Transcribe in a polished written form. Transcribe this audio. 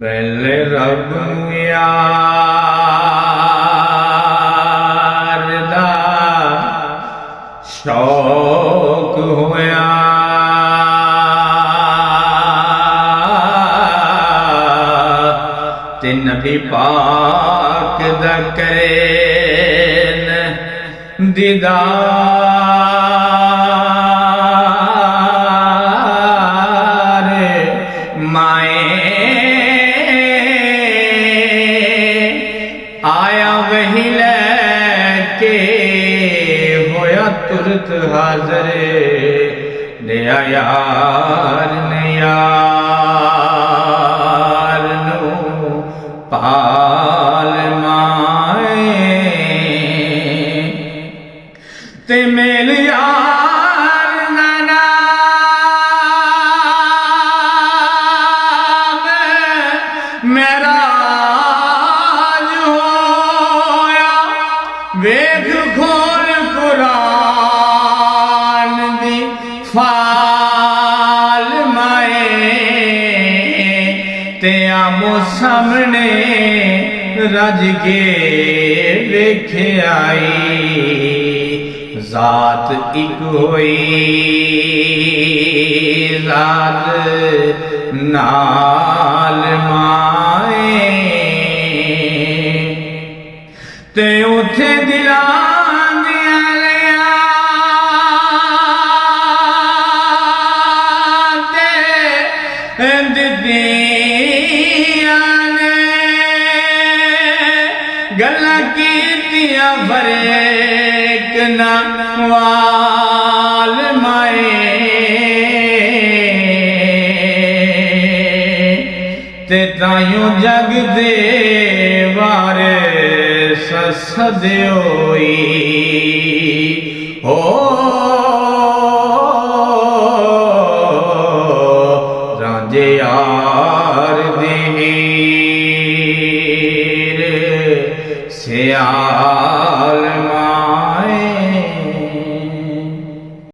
पहले रब यार दा शौक होया, ते नबी पाक दा करेन दीदार। माए आया वही लैके होया तुरत हाज़र, दिया यार ने यार नू पाल माए, ते मेल यार नाना मेरा वेद खोल कुरान दी फाल माए, ते आमो सामने रज के वेखे आई, जात एक होई जात नाल माए, ते उथे दिलां दियां लियां ते दित्तियां ने, गल्लां कीतियां फरेक ना वाल माए, ते ताइयों जग दे वारे सदयोई हो रांझे यार दे हीर सियाल मां।